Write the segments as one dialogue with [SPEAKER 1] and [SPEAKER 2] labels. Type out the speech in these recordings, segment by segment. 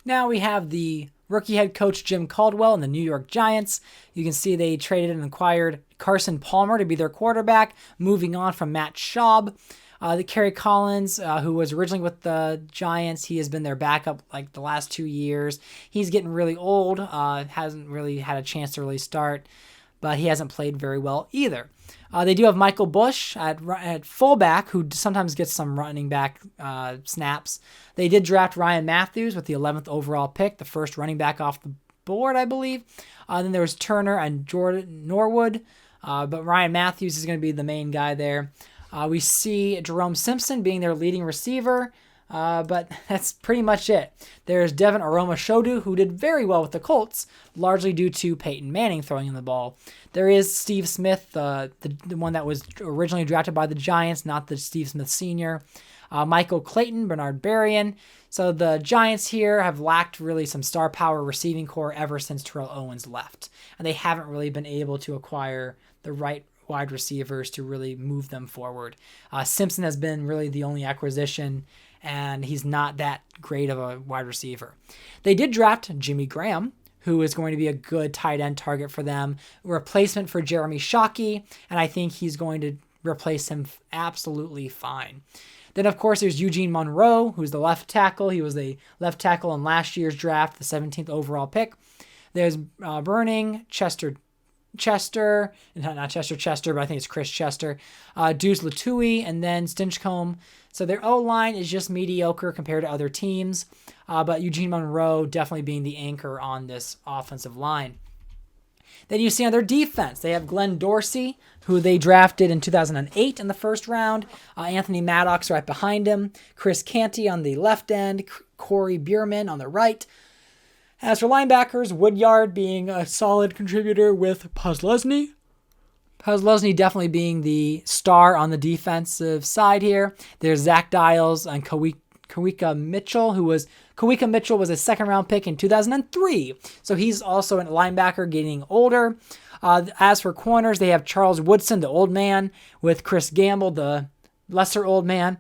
[SPEAKER 1] Now we have the rookie head coach Jim Caldwell and the New York Giants. You can see they traded and acquired Carson Palmer to be their quarterback, moving on from Matt Schaub. The Kerry Collins, who was originally with the Giants, he has been their backup like the last 2 years. He's getting really old, hasn't really had a chance to really start, but he hasn't played very well either. They do have Michael Bush at fullback, who sometimes gets some running back snaps. They did draft Ryan Matthews with the 11th overall pick, the first running back off the board, I believe. Then there was Turner and Jordan Norwood, but Ryan Matthews is going to be the main guy there. We see Jerome Simpson being their leading receiver, but that's pretty much it. There's Devin Aromashodu, who did very well with the Colts, largely due to Peyton Manning throwing in the ball. There is Steve Smith, the one that was originally drafted by the Giants, not the Steve Smith Sr., Michael Clayton, Bernard Berrien. So the Giants here have lacked really some star power receiving core ever since Terrell Owens left, and they haven't really been able to acquire the right wide receivers to really move them forward. Simpson has been really the only acquisition, and he's not that great of a wide receiver. They did draft Jimmy Graham, who is going to be a good tight end target for them, a replacement for Jeremy Shockey, and I think he's going to replace him absolutely fine. Then, of course, there's Eugene Monroe, who's the left tackle. He was the left tackle in last year's draft, the 17th overall pick. There's Burning, Chester, not Chester, but I think it's Chris Chester, Deuce Latui, and then Stinchcomb. So their O-line is just mediocre compared to other teams, but Eugene Monroe definitely being the anchor on this offensive line. Then you see on their defense, they have Glenn Dorsey, who they drafted in 2008 in the first round. Anthony Maddox right behind him. Chris Canty on the left end. Corey Bierman on the right. As for linebackers, Woodyard being a solid contributor with Posluszny. Posluszny definitely being the star on the defensive side here. There's Zach Dials and Kawika Mitchell, Kawika Mitchell was a second-round pick in 2003. So he's also a linebacker getting older. As for corners, they have Charles Woodson, the old man, with Chris Gamble, the lesser old man.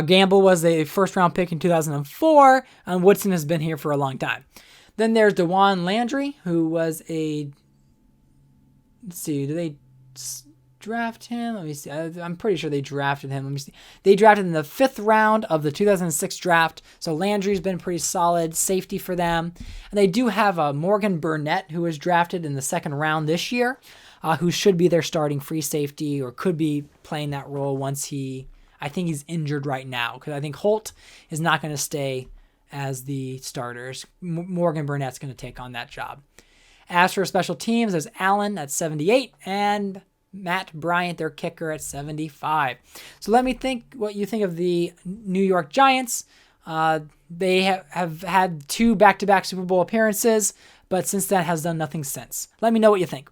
[SPEAKER 1] Gamble was a first-round pick in 2004, and Woodson has been here for a long time. Then there's DeJuan Landry, who was a... Let's see, did they draft him? Let me see. I'm pretty sure they drafted him. Let me see. They drafted in the 5th round of the 2006 draft, so Landry's been pretty solid safety for them. And they do have Morgan Burnett, who was drafted in the 2nd round this year, who should be their starting free safety or could be playing that role once I think he's injured right now, because I think Holt is not going to stay as the starters. Morgan Burnett's going to take on that job. As for special teams, there's Allen at 78 and Matt Bryant, their kicker, at 75. So let me think what you think of the New York Giants. They have had 2 back-to-back Super Bowl appearances, but since then has done nothing since. Let me know what you think.